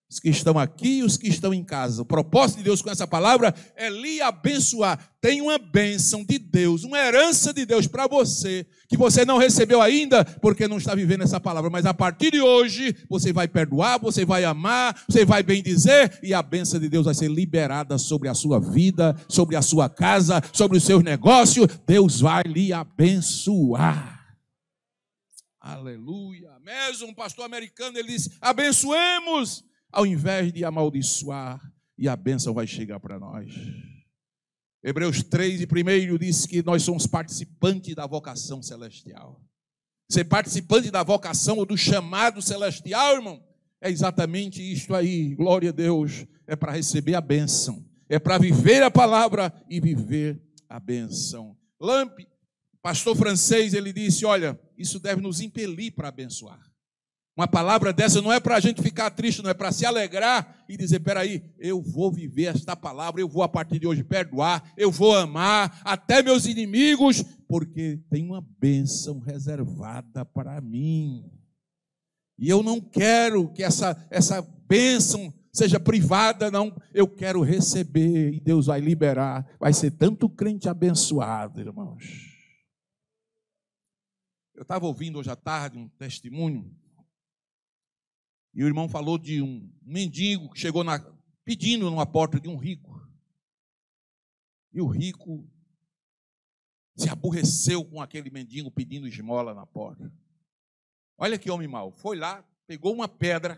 [SPEAKER 1] Os que estão aqui e os que estão em casa. O propósito de Deus com essa palavra é lhe abençoar. Tem uma bênção de Deus, uma herança de Deus para você, que você não recebeu ainda porque não está vivendo essa palavra. Mas a partir de hoje, você vai perdoar, você vai amar, você vai bem dizer, e a bênção de Deus vai ser liberada sobre a sua vida, sobre a sua casa, sobre os seus negócios. Deus vai lhe abençoar. Aleluia. Mesmo um pastor americano, ele disse: abençoemos ao invés de amaldiçoar, e a bênção vai chegar para nós. Hebreus 3:1 diz que nós somos participantes da vocação celestial. Ser participante da vocação ou do chamado celestial, irmão, é exatamente isto aí. Glória a Deus. É para receber a bênção, é para viver a palavra e viver a bênção. Pastor francês, ele disse: olha, isso deve nos impelir para abençoar. Uma palavra dessa não é para a gente ficar triste, não é para se alegrar e dizer: peraí, eu vou viver esta palavra, eu vou a partir de hoje perdoar, eu vou amar até meus inimigos, porque tem uma bênção reservada para mim. E eu não quero que essa bênção seja privada, não. Eu quero receber e Deus vai liberar. Vai ser tanto crente abençoado, irmãos. Eu estava ouvindo hoje à tarde um testemunho. E o irmão falou de um mendigo que chegou pedindo numa porta de um rico. E o rico Se aborreceu com aquele mendigo pedindo esmola na porta. Olha que homem mau. Foi lá, pegou uma pedra.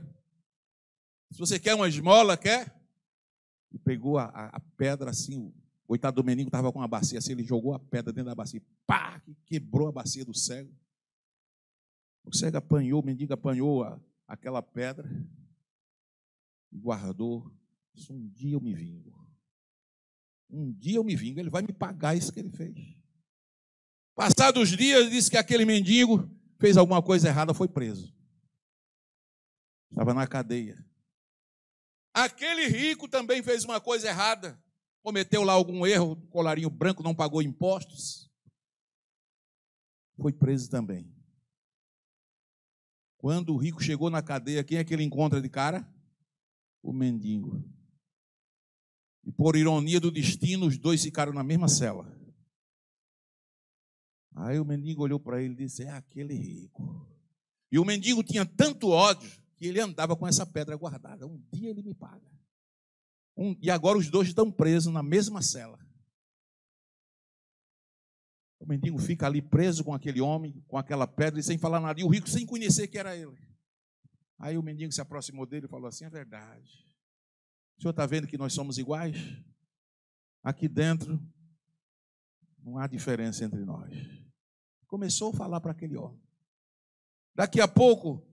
[SPEAKER 1] Se você quer uma esmola, quer? E pegou a pedra assim. O coitado do mendigo estava com uma bacia assim. Ele jogou a pedra dentro da bacia. Pá! Que quebrou a bacia do cego. O cego apanhou, o mendigo apanhou aquela pedra e guardou. Disse, um dia eu me vingo. Um dia eu me vingo. Ele vai me pagar isso que ele fez. Passados os dias, disse que aquele mendigo fez alguma coisa errada, foi preso. Estava na cadeia. Aquele rico também fez uma coisa errada. Cometeu lá algum erro, colarinho branco, não pagou impostos. Foi preso também. Quando o rico chegou na cadeia, quem é que ele encontra de cara? O mendigo. E por ironia do destino, os dois ficaram na mesma cela. Aí o mendigo olhou para ele e disse, é aquele rico. E o mendigo tinha tanto ódio que ele andava com essa pedra guardada. Um dia ele me paga. E agora os dois estão presos na mesma cela. O mendigo fica ali preso com aquele homem, com aquela pedra, e sem falar nada. E o rico sem conhecer que era ele. Aí o mendigo se aproximou dele e falou assim, é verdade. O senhor está vendo que nós somos iguais? Aqui dentro não há diferença entre nós. Começou a falar para aquele homem. Daqui a pouco,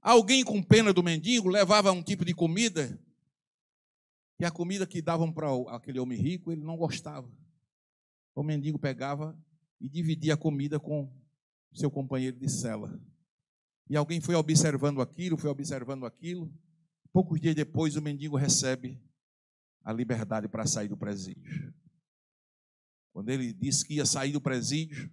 [SPEAKER 1] alguém com pena do mendigo levava um tipo de comida, e a comida que davam para aquele homem rico, ele não gostava. O mendigo pegava e dividia a comida com seu companheiro de cela. E alguém foi observando aquilo. Poucos dias depois, o mendigo recebe a liberdade para sair do presídio. Quando ele disse que ia sair do presídio,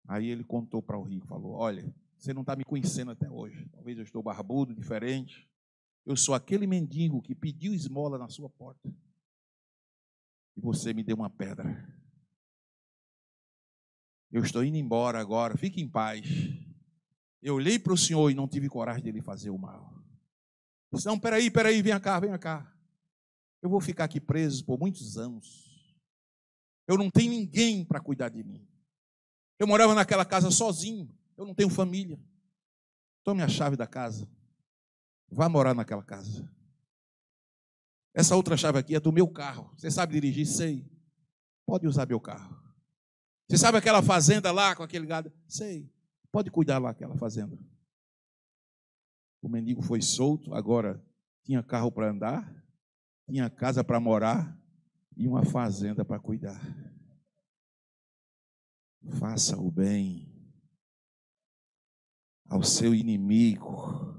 [SPEAKER 1] aí ele contou para o rico, falou, olha, você não está me conhecendo até hoje, talvez eu estou barbudo, diferente, eu sou aquele mendigo que pediu esmola na sua porta, e você me deu uma pedra, eu estou indo embora agora, fique em paz, eu olhei para o senhor e não tive coragem de lhe fazer o mal, disse, não, peraí, vem cá, eu vou ficar aqui preso por muitos anos, eu não tenho ninguém para cuidar de mim. Eu morava naquela casa sozinho. Eu não tenho família. Tome a chave da casa. Vá morar naquela casa. Essa outra chave aqui é do meu carro. Você sabe dirigir? Sei. Pode usar meu carro. Você sabe aquela fazenda lá com aquele gado? Sei. Pode cuidar lá daquela fazenda. O mendigo foi solto. Agora tinha carro para andar. Tinha casa para morar. E uma fazenda para cuidar. Faça o bem ao seu inimigo.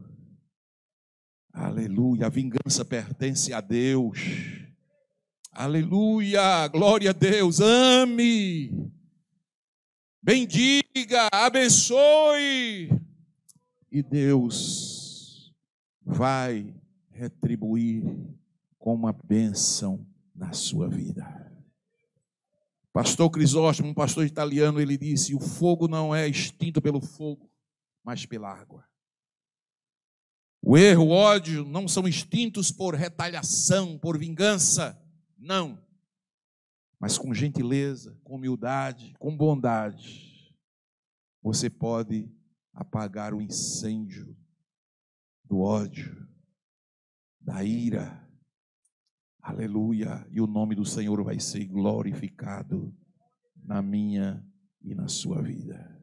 [SPEAKER 1] Aleluia. A vingança pertence a Deus. Aleluia. Glória a Deus. Ame. Bendiga. Abençoe. E Deus vai retribuir com uma bênção na sua vida. Pastor Crisóstomo, um pastor italiano, ele disse, o fogo não é extinto pelo fogo, mas pela água. O erro, o ódio não são extintos por retaliação, por vingança, não. Mas com gentileza, com humildade, com bondade, você pode apagar o incêndio do ódio, da ira. Aleluia, e o nome do Senhor vai ser glorificado na minha e na sua vida.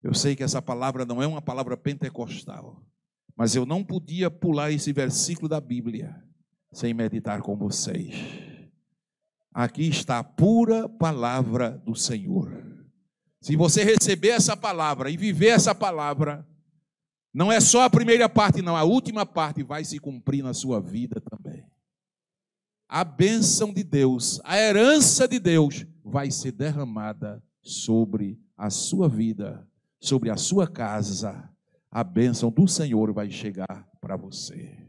[SPEAKER 1] Eu sei que essa palavra não é uma palavra pentecostal, mas eu não podia pular esse versículo da Bíblia sem meditar com vocês. Aqui está a pura palavra do Senhor. Se você receber essa palavra e viver essa palavra, não é só a primeira parte, não, a última parte vai se cumprir na sua vida também. A bênção de Deus, a herança de Deus vai ser derramada sobre a sua vida, sobre a sua casa. A bênção do Senhor vai chegar para você.